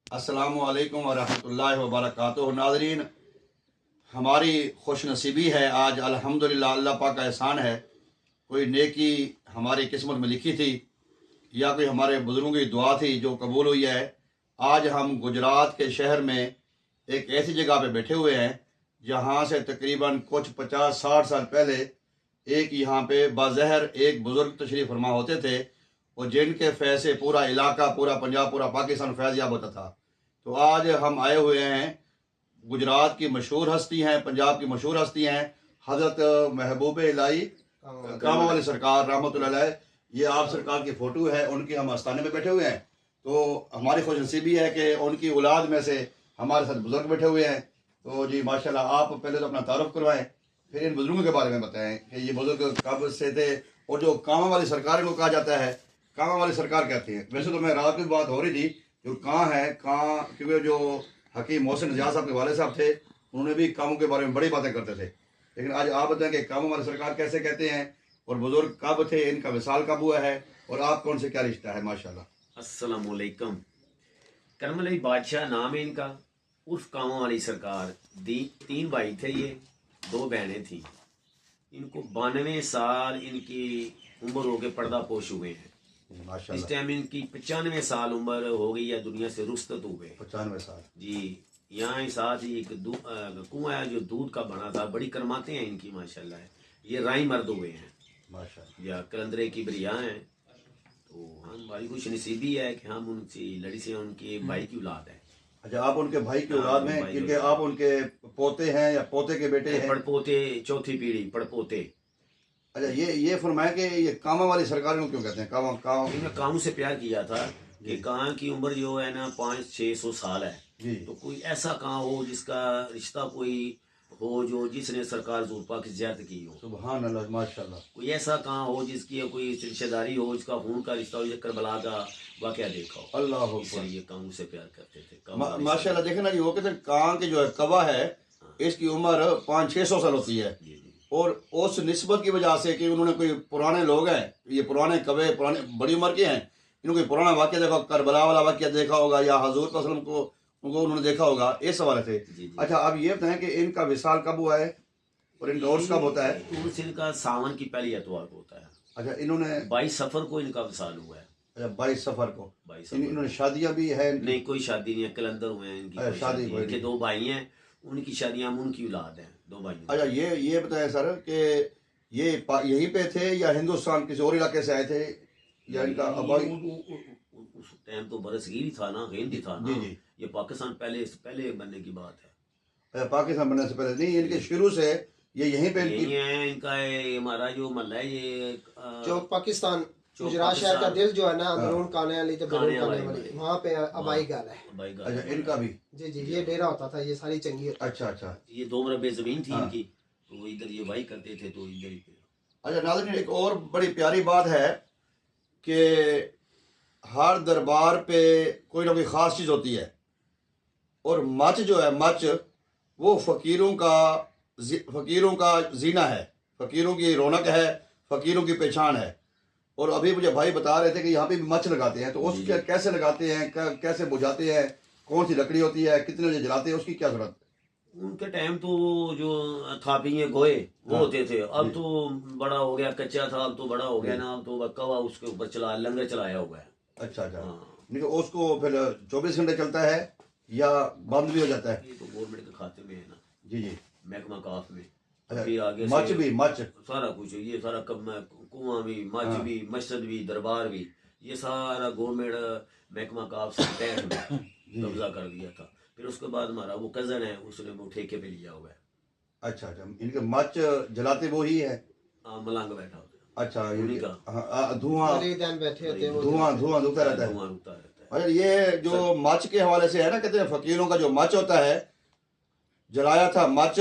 अस्सलामु अलैकुम वरहमतुल्लाहि वबरकातुहू। नाज़रीन, हमारी खुश नसीबी है आज, अल्हम्दुलिल्लाह, अल्लाह पाक का एहसान है। कोई नेकी हमारी किस्मत में लिखी थी या कोई हमारे बुज़ुर्गों की दुआ थी जो कबूल हुई है। आज हम गुजरात के शहर में एक ऐसी जगह पे बैठे हुए हैं जहाँ से तकरीबन कुछ 50-60 साल पहले एक यहाँ पे बाज़हर एक बुज़ुर्ग तशरीफ़ फरमा होते थे और जिनके फैज़ से पूरा इलाका, पूरा पंजाब, पूरा पाकिस्तान फैज़ याब होता था। तो आज हम आए हुए हैं, गुजरात की मशहूर हस्ती हैं, पंजाब की मशहूर हस्ती हैं, हज़रत महबूब इलाही कामा वाली सरकार रहमतुल्लाह अलैह। ये आप सरकार की फ़ोटो है, उनके हम आस्थाने में बैठे हुए हैं। तो हमारी खुश नसीबी है कि उनकी औलाद में से हमारे साथ बुज़ुर्ग बैठे हुए हैं। तो जी माशाल्लाह, आप पहले तो अपना तारुफ करवाएं, फिर इन बुज़ुर्गों के बारे में बताएं कि ये बुज़ुर्ग कब से थे और जो कामा वाली सरकार को कहा जाता है, कामा वाली सरकार कहते हैं। वैसे तो मैं रात में बात हो रही थी जो कहाँ है कहाँ, क्योंकि जो हकीम मोहसिन निजात साहब के वाले साहब थे उन्होंने भी कामों के बारे में बड़ी बातें करते थे। लेकिन आज आप बताएं कि कामों वाली सरकार कैसे कहते हैं और बुज़ुर्ग कब थे, इनका विसाल कब हुआ है और आपको उनसे क्या रिश्ता है। माशाल्लाह। अस्सलाम वालेकुम। करमल अली बादशाह नाम है इनका, उर्फ कामों वाली सरकार। 3 भाई थे, ये 2 बहनें थी। इनको 92 साल इनकी उम्र हो गए, पर्दा पोश हुए हैं। इस माशाल्लाह, टाइम इनकी 95 साल उम्र हो गई है, दुनिया से रुखसत हुए। 95 साल जी। यहाँ ही साथ ही एक कुआं है जो दूध का बना था। बड़ी करमाते हैं इनकी माशाल्लाह। ये राई मर्द हुए हैं माशाल्लाह। या कलंदरे की बरिया हैं। तो हमारी खुश नसीबी है कि हम उनसे लड़ी से उनके भाई की औलाद है। अच्छा, आप उनके भाई की औलाद में, भाई क्योंकि आप उनके पोते हैं या पोते के बेटे हैं? पड़पोते, चौथी पीढ़ी पड़पोते। अच्छा, ये फरमाया कि ये कामा वाली सरकार को क्यों कहते हैं? कामा कामा इन्होंने कानून से प्यार किया था कि कहाँ की उम्र जो है ना 500-600 साल है। जी। तो कोई ऐसा कहाँ हो जिसका रिश्ता कोई हो जो जिसने सरकार ज़ुल्फा की ज़ियारत की हो। सुभान अल्लाह, माशाल्लाह। कोई ऐसा कहाँ हो जिसकी कोई रिश्तेदारी हो, जिसका खून का रिश्ता हो, करबला का वाक़या देखा हो। अल्लाह अकबर। इसलिए कानून से प्यार करते थे। कानून वाली माशाल्लाह। देखे ना जी, वो कहते हैं कां की जो है कवा है, इसकी उम्र 500-600 साल होती है। जी जी। और उस निस्बत की वजह से कि उन्होंने कोई पुराने लोग हैं, ये पुराने कवे, पुराने बड़ी उम्र के हैं, इन्होंने कोई पुराना वाक्य देखा, करबला वाला वाक्य देखा होगा या हजूर वसल्लम को उनको उन्होंने देखा होगा, इस हवाले से। जी जी। अच्छा, अब ये बताएं कि इनका विसाल कब हुआ है और इनका उर्स कब होता है? उर्स इनका सावन की पहली एतवार को होता है। अच्छा, इन्होंने 22 सफर को इनका विसाल हुआ है। अच्छा 22 सफर को। 22 इन्होंने शादियां भी है इनकी? नहीं, कोई शादी नहीं है, कलंदर हुए हैं इनकी। कोई शादी शादी कोई इनके नहीं। 2 भाई हैं, उनकी शादियां, हम उनकी औलाद हैं, 2 भाई। अच्छा, ये बताएं सर कि ये यहीं पे थे या हिंदुस्तान किसी और इलाके से आए थे या इनका अबाई? उस टाइम तो बरसगीर था ना, हिंद ही था ना। जी जी। ये पाकिस्तान पहले बनने की बात है। अच्छा, पाकिस्तान बनने से पहले नहीं, इनके शुरू से ये यहीं पे यही है इनका। हमारा जो महल्ला है ये जो पाकिस्तान जो गुजरात शहर का दिल जो है ना, अंदरून काने वाली तो काने बरून काने वाली, वाली, वहाँ पे अबाई गाल है। भाई का। अच्छा, इनका भी? जी जी, ये डेरा होता था, ये सारी चंगी होती। अच्छा अच्छा। ये 2 मरबे जमीन थी इनकी, तो इधर ये भाई करते थे, तो इधर ही पे। अच्छा नाज़रीन, एक और बड़ी प्यारी बात है कि हर दरबार पे कोई ना कोई ख़ास चीज़ होती है और मच जो है, मच वो फ़कीरों का जीना है, फ़कीरों की रौनक है, फ़कीरों की पहचान है। और अभी मुझे भाई बता रहे थे कि यहाँ पे भी मच लगाते हैं, तो उसके कैसे लगाते हैं, कैसे बुझाते हैं, कौन सी लकड़ी होती है, कितने बजे जलाते हैं, उसकी क्या ज़रूरत? उनके टाइम तो जो थापिये गोए वो होते थे। अब तो बड़ा हो गया, कच्चा था, अब तो बड़ा हो गया ना, अब तो कवा उसके ऊपर लंगर चलाया हुआ है। अच्छा अच्छा। हाँ। नहीं तो उसको फिर 24 घंटे चलता है या बंद भी हो जाता है? ये तो गवर्नमेंट के खाते में है ना। जी जी। महकमा काफ में। अच्छा, फिर आगे मच से भी, मच सारा कुछ, ये सारा कुआं भी, मच भी, मस्जिद भी, दरबार भी, ये सारा गवर्नमेंट महकमा काफ से 65 में कब्जा कर दिया था। फिर उसके बाद हमारा वो कजन है, उसने वो ठेके पे लिया हुआ है। अच्छा अच्छा। इनके मच जलाते वो ही है? मलंग बैठा होता है। अच्छा, उन्हीं का। धुआं मरीदान बैठे होते हैं वो। धुआं उठता रहता है। धुआं उठता रहता है। अच्छा, ये जो मच के हवाले से है ना, कहते हैं फकीरों का जो मच होता है, जलाया था मच,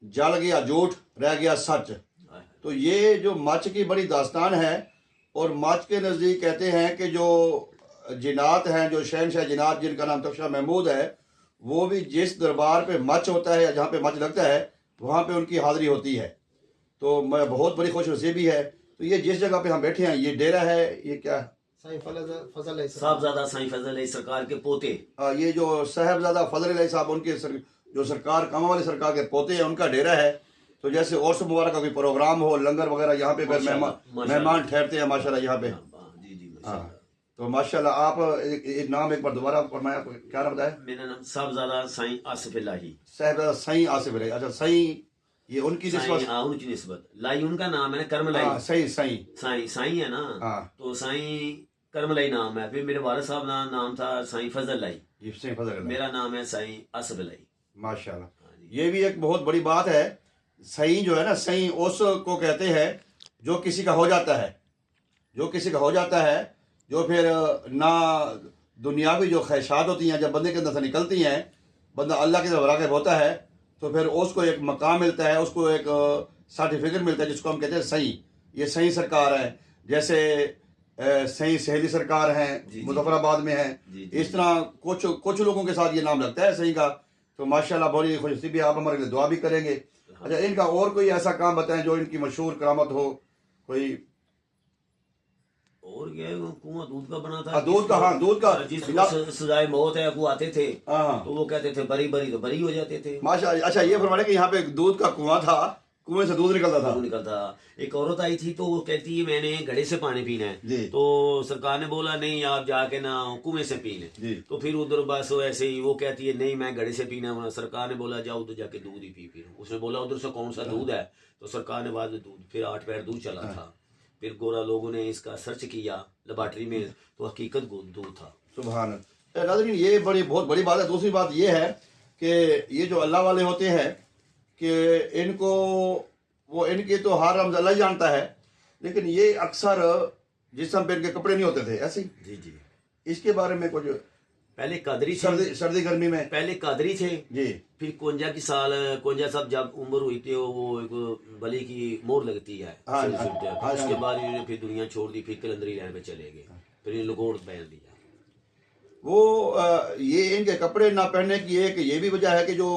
जल गया झूठ, रह गया सच। तो ये जो मच की बड़ी दास्तान है। और मच के नज़दीक कहते हैं कि जो जिन्नात हैं, जो शहनशाह जिन्नात जिनका नाम तख्शा महमूद है, वो भी जिस दरबार पे मच होता है या जहाँ पे मच लगता है वहाँ पे उनकी हाज़िरी होती है। तो मैं बहुत बड़ी खुश नसीबी है। तो ये जिस जगह पे हम बैठे हैं, ये डेरा है, ये क्या? साईं फजल है साहबजादा साईं फजल अली सरकार के पोते। ये जो साहबजादा फजल अली साहब उनके जो सरकार कामा वाली सरकार के पोते हैं उनका डेरा है। तो जैसे और सब मुबारक का कोई प्रोग्राम हो, लंगर वगैरह यहाँ पे फिर मेहमान ठहरते हैं माशाल्लाह यहाँ पे। जी जी हाँ, तो माशाल्लाह आप एक नाम एक बार दोबारा फरमाया, क्या नाम बताया? मेरा नाम साहबजादा साईं आसिफ इलाही। साहबजादा साईं आसिफ इलाही। अच्छा, साईं ये उनकी निस्बत? हाँ, उनकी निस्बत। लाई उनका नाम है ना, करमलाई। सही सही साईं साईं है ना, तो साईं करमलाई नाम है। फिर मेरे वालिद साहब का नाम था साईं फजल लाई, साईं फजल इलाही। मेरा नाम है साईं आसिफ इलाही। माशाल्लाह, ये भी एक बहुत बड़ी बात है। सईं जो है ना, सईं उस को कहते हैं जो किसी का हो जाता है, जो किसी का हो जाता है, जो फिर ना दुनियावी जो ख्वाहिशात होती हैं जब बंदे के अंदर से निकलती हैं, बंदा अल्लाह की तरफ राग़िब होता है, तो फिर उसको एक मकाम मिलता है, उसको एक सर्टिफिकेट मिलता है जिसको हम कहते हैं सईं। ये सईं सरकार है, जैसे सईं सहेली सरकार हैं, मुजफ्फराबाद में है। इस तरह कुछ लोगों के साथ ये नाम लगता है सईं का। तो माशाल्लाह बड़ी खुशनसीबी, आप हमारे लिए दुआ भी करेंगे। अच्छा, इनका और कोई ऐसा काम बताएं जो इनकी मशहूर करामत हो कोई? और क्या है, कुआं दूध का बना था। दूध का, हाँ दूध का, जिसको सजाए मौत है वो आते थे तो वो कहते थे बरी बरी, तो बरी हो जाते थे। माशाल्लाह। अच्छा, ये फरमाने कि यहाँ पे दूध का कुआं था, कुएं से दूध निकलता था। एक औरत आई थी तो वो कहती है मैंने घड़े से पानी पीना है, तो सरकार ने बोला नहीं आप जाके ना कुएं से पी लें। तो फिर उधर बस ऐसे ही वो कहती है नहीं मैं घड़े से पीना है। सरकार ने बोला जाओ उधर जाके दूध ही पी। फिर उसने बोला उधर से कौन सा दूध है, तो सरकार ने बाद में दूध, फिर 8 पैर दूध चला था। फिर गोरा लोगों ने इसका सर्च किया लेबॉर्ट्री में, तो हकीकत दूध था। सुभान अल्लाह। नाज़रीन, ये बहुत बड़ी बात है। दूसरी बात ये है कि ये जो अल्लाह वाले होते हैं कि इनको वो इनके तो हर रमज़ अल्लाह ही जानता है, लेकिन ये अक्सर जिस्म पे इनके कपड़े नहीं होते थे ऐसे ही। जी जी, इसके बारे में कुछ? पहले कादरी थे, सर्दी गर्मी में पहले कादरी थे जी। फिर 51 साहब जब उम्र हुई थी वो एक बली की मोहर लगती है, उसके बाद इन्होंने फिर दुनिया छोड़ दी, फिर कलंदरी लाइन पे चले गए, फिर इन्हें लंगोट पहन दिया। वो ये इनके कपड़े ना पहनने की एक ये भी वजह है कि जो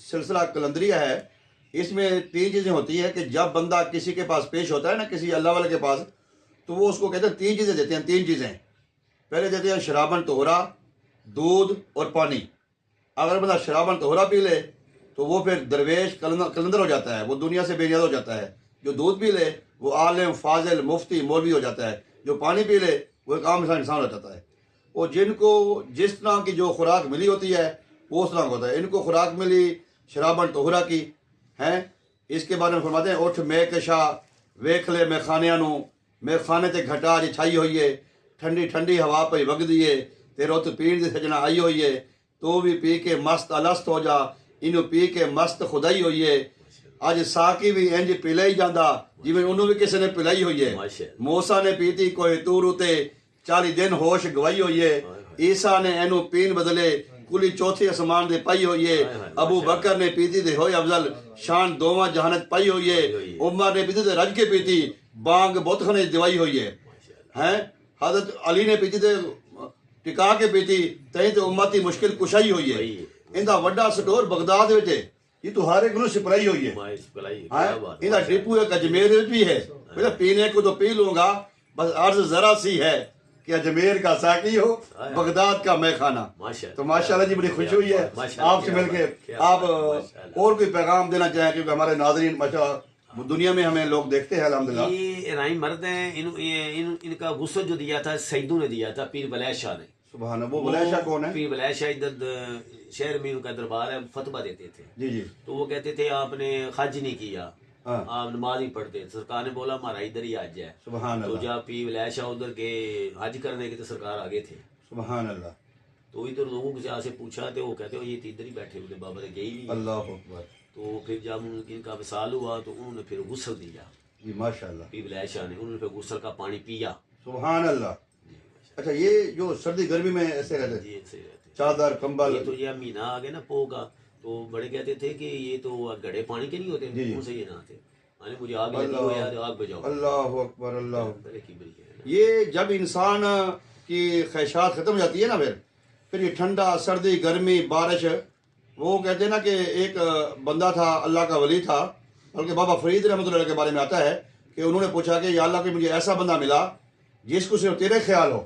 सिलसिला कलंदरिया है इसमें 3 चीज़ें होती है कि जब बंदा किसी के पास पेश होता है ना, किसी अल्लाह वाले के पास, तो वो उसको कहते हैं 3 चीज़ें देते हैं। 3 चीज़ें पहले देते हैं शराबन तोहरा, दूध और पानी। अगर बंदा शराबन तोहरा पी ले तो वो फिर दरवेश कलंदर हो जाता है, वो दुनिया से बेनियाद हो जाता है। जो दूध पी ले वो आलिम फाजिल मुफ्ती मौलवी हो जाता है। जो पानी पी ले वो एक आम इंसान हो जाता है। वो जिनको जिस तरह की जो खुराक मिली होती है वो उस तरह का होता है। इनको खुराक मिली शराबन तोहरा की है। इसके बारे में फरमाते हैं उठ मैं कशा वेख ले मैं खानिया नू, मैं खाने ते घटा जी छाई हुई है, ठंडी ठंडी हवा पे वग दिए तेरे उत पीण दी सजना आई हुई है, तो भी पी के मस्त अलस्त हो जा, इनू पी के मस्त खुदाई हुई है। अज साकी भी इंज पिला ही जाता जिवें उन्होंने भी किसी ने पिलाई हुई है। मूसा ने पीती कोई तूर उते 40 दिन होश गवाई हुई है। ईसा ने एनू पीन बदले कुली चौथे आसमान दे पाई हुई है। अबू बकर ने पीती दे होए अफजल शान दोवां जहानत पाई हुई है। उमर ने पीती दे रज के पीती बांग बोतखने दिवाई हुई है। हैं हजरत अली ने पीती दे टिका के पीती तई ते उम्मत दी मुश्किल कुशाई हुई है। इंदा वड्डा स्टोर बगदाद विच है, ये तो हर एक नू सिपलाई हुई है। हां इंदा डिपू एक अजमेर विच भी है। मैं पीने को तो पी लूंगा, बस अर्ज जरा सी है कि अजमेर का साकी हो बगदाद का मैं खाना। तो माशाल्लाह जी बड़ी खुशी हुई है आपसे मिलके। आप और कोई पैगाम देना चाहें क्योंकि हमारे नाज़रीन माशाल्लाह दुनिया में हमें लोग देखते हैं अल्हम्दुलिल्लाह। ये राई मर्द हैं, इनका गुस्सा जो दिया था सईदू ने दिया था पीर बलैश शाह ने। सुभान अल्लाह। वो बलैश शाह कौन है? पीर बलैश शाह इधर शहर में उनका दरबार है, फतवा देते थे। जी जी। तो वो कहते थे आपने हज नहीं किया, आप नमाज ही पढ़ते। सरकार ने बोला हमारा इधर ही हज है। सुभान तो अल्लाह। जब पीर बलैश शाह उधर के हज करने के तो सरकार आगे थे। सुभान अल्लाह। तो इधर लोगों से आसे पूछा तो वो कहते हो ये इधर ही बैठे हुए बाबा ने गई नहीं। अल्लाह अकबर। तो फिर जब इनका विसाल हुआ तो उन्होंने फिर गुस्ल दिया जी माशाल्लाह। पीर बलैश शाह ने, उन्होंने फिर गुस्ल का पानी पिया। सुभान अल्लाह। अच्छा, ये जो सर्दी गर्मी में ऐसे रहते जी ऐसे रहते चादर कंबल, ये तो ये महीना आ गया ना पो का, तो बड़े कहते थे कि ये तो घड़े पानी के नहीं होते, उनसे ये नहाते। अरे मुझे आग लगी हो यार, आग बजाओ। अल्लाह अकबर अल्लाह। बड़े की बड़ी ये जब इंसान की ख्वाहिशात खत्म हो जाती है ना, फिर ये ठंडा सर्दी गर्मी बारिश, वो कहते हैं ना कि एक बंदा था अल्लाह का वली था, बल्कि बाबा फरीद रहमतुल्लाह के बारे में आता है कि उन्होंने पूछा कि या अल्लाह कि मुझे ऐसा बंदा मिला जिसको सिर्फ तेरे ख्याल हो,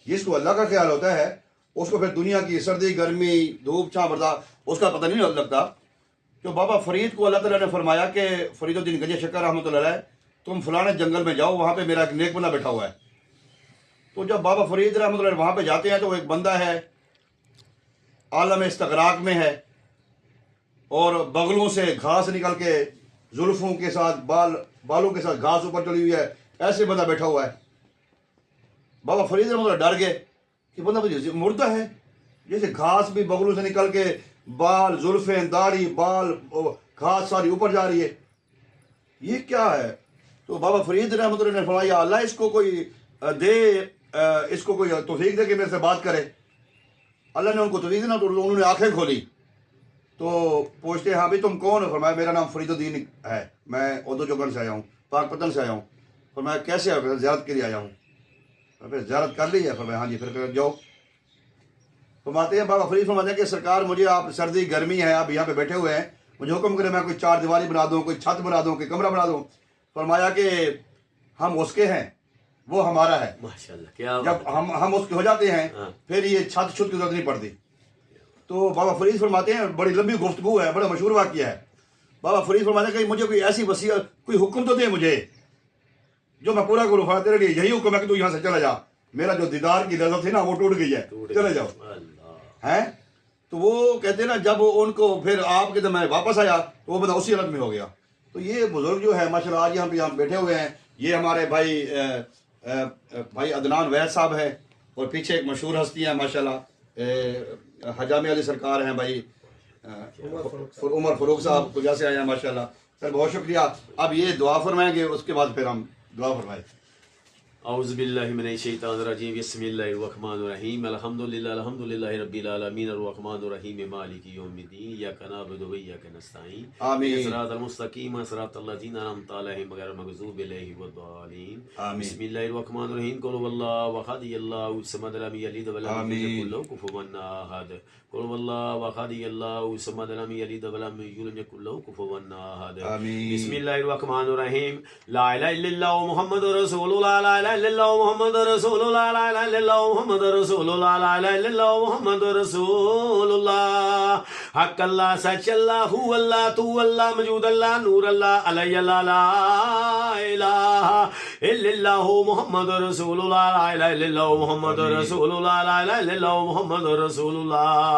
جس کو اللہ کا خیال ہوتا ہے اس کو پھر دنیا کی سردی گرمی دھوپ چھاں برداشت اس کا پتہ نہیں لگتا. تو بابا فرید کو اللہ تعالیٰ نے فرمایا کہ فرید الدین گنج شکر رحمۃ اللہ علیہ تم فلانے جنگل میں جاؤ, وہاں پہ میرا ایک نیک بندہ بیٹھا ہوا ہے. تو جب بابا فرید رحمۃ اللہ علیہ وہاں پہ جاتے ہیں تو ایک بندہ ہے عالم استغراق میں ہے اور بغلوں سے گھاس نکل کے زلفوں کے ساتھ بالوں کے ساتھ گھاس اوپر چلی ہوئی ہے, ایسے بندہ بیٹھا ہوا ہے. بابا فرید رحمۃ اللہ ڈر گئے کہ بندہ مردہ ہے, جیسے گھاس بھی بغلوں سے نکل کے بال زلفیں داڑھی بال گھاس ساری اوپر جا رہی ہے, یہ کیا ہے؟ تو بابا فرید رحمۃ اللہ نے فرمایا اللہ اس کو کوئی دے, اس کو کوئی توفیق دے کہ میرے سے بات کرے. اللہ نے ان کو توفیق دینا تو انہوں نے آنکھیں کھولی تو پوچھتے ہیں ہاں بھی تم کون ہو؟ فرمایا میرا نام فرید الدین ہے, میں اردو چوگن سے آیا ہوں, پاک پتن سے آیا ہوں. فرمایا کیسے آیا؟ زیارت کے لیے آیا ہوں. پھر زیارت کر لی ہے؟ فرمایا ہاں جی. پھر جاؤ. فرماتے ہیں بابا فرید فرماتے ہیں کہ سرکار مجھے آپ سردی گرمی ہے, آپ یہاں پہ بیٹھے ہوئے ہیں, مجھے حکم کرے میں کوئی چار دیواری بنا دوں, کوئی چھت بنا دوں, کوئی کمرہ بنا دوں. فرمایا کہ ہم اس کے ہیں, وہ ہمارا ہے. ماشاءاللہ کیا جب ہم اس کے ہو جاتے ہیں پھر یہ چھت چھت کی ضرورت نہیں پڑتی. تو بابا فرید فرماتے ہیں بڑی لمبی گفتگو ہے, بڑا مشہور واقعہ ہے. بابا فرید فرماتے ہیں کہ مجھے کوئی ایسی وصیت کوئی حکم تو دے مجھے جو میں پورا کروں. تیرے لیے یہی حکم ہے کہ تو یہاں سے چلا جا, میرا جو دیدار کی لذت تھی نا وہ ٹوٹ گئی ہے, چلے جاؤ. ہیں تو وہ کہتے ہیں نا جب ان کو پھر آپ کے میں واپس آیا تو وہ بندہ اسی حالت میں ہو گیا. تو یہ بزرگ جو ہے ماشاء اللہ آج ہم یہاں بیٹھے ہوئے ہیں, یہ ہمارے بھائی عدنان وید صاحب ہے, اور پیچھے ایک مشہور ہستی ہیں ماشاء اللہ حجامی علی سرکار ہیں بھائی عمر فاروق صاحب کجا سے آئے ہیں ماشاء اللہ. سر بہت شکریہ. اب یہ دعا فرمائیں گے, اس کے بعد پھر ہم دعا فرمائیں. اعوذ باللہ من الشیطان الرجیم بسم اللہ الرحمن الرحیم الحمدللہ رب العالمین الرحمن الرحیم مالک یوم الدین ایاک نعبد و ایاک نستعین آمین. صراط المستقیم صراط الذین انعمت علیہم غیر المغضوب علیہم والضالین. آمین. بسم اللہ الرحمن الرحیم قل هو اللہ احد اللہ الصمد لم یلد ولم یولد ولم یکن له کفوا احد. قل هو اللہ احد اللہ الصمد لم یلد ولم یولد ولم یکن له کفوا احد. بسم اللہ الرحمن الرحیم لا الہ الا اللہ محمد رسول اللہ لا الہ الا اللہ محمد رسول اللہ لا الہ الا اللہ محمد رسول اللہ لا الہ الا اللہ محمد رسول اللہ. حق اللہ سچ اللہ ہو اللہ تو اللہ موجود اللہ نور اللہ علی اللہ لا الہ الا اللہ محمد رسول اللہ لا الہ الا اللہ محمد رسول اللہ لا الہ الا اللہ محمد رسول اللہ.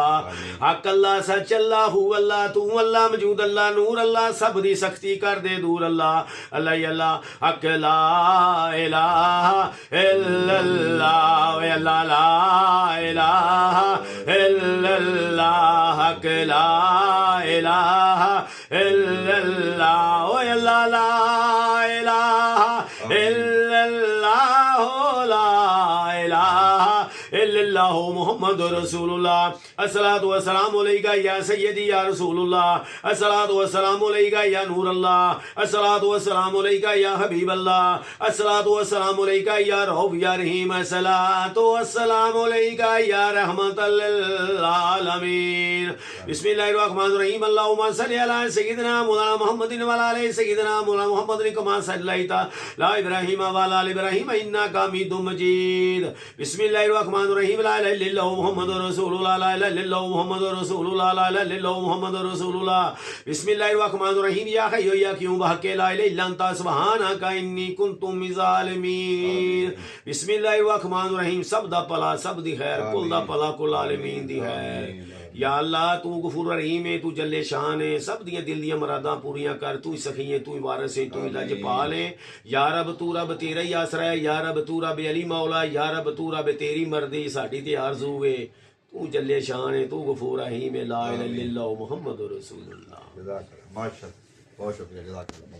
حق اللہ سچ اللہ ہو اللہ تو اللہ موجود اللہ نور اللہ سب دی سختی کر دے دور اللہ علی اللہ. حق لا الہ الا اللہ لا الہ الا اللہ. حق لا الہ الا اللہ لا الہ الا اللہ لا الہ الا اللہ محمد رسول اللہ. الصلاۃ والسلام علیکہ یا سیدی یا رسول اللہ. الصلاۃ والسلام علیکہ یا نور اللہ. الصلاۃ والسلام علیکہ یا حبیب اللہ. الصلاۃ والسلام علیکہ یا رؤوف یا رحیم. الصلاۃ والسلام علیکہ یا رحمت للعالمین. بسم اللہ الرحمن الرحیم اللہم صلی علی سیدنا مولانا محمد وعلی آل سیدنا مولانا محمد کما صلیت علی ابراہیم وعلی آل ابراہیم انک حمید مجید. بسم اللہ الرحمن الرحیم لا الہ الا اللہ محمد رسول اللہ لا الہ الا اللہ محمد رسول اللہ لا الہ الا اللہ محمد رسول اللہ. بسم اللہ الرحمن الرحیم یا حی یا قیوم بحق لا الہ الا انت سبحانک انی کنت من الظالمین. بسم اللہ الرحمن الرحیم سب دا پلا سب دی خیر کل دا پلا کل عالمین دی خیر. یا اللہ تو غفور رحیم ہے, تو جل شان ہے, سب دیاں دل دیاں مراداں پوریاں کر, تو ہی سخی ہے, تو ہی وارث ہے, تو ہی لجپال ہے. یا رب تو رب تیرا ہی آسرا ہے, یا رب تو رب علی مولا, یا رب تو رب تیری مرضی ساڈی تے آرزو ہے, تو جل شان ہے, تو غفور رحیم ہے. لا الہ الا اللہ محمد رسول اللہ. جزاک اللہ ماشاء اللہ, بہت شکریہ, جزاک اللہ.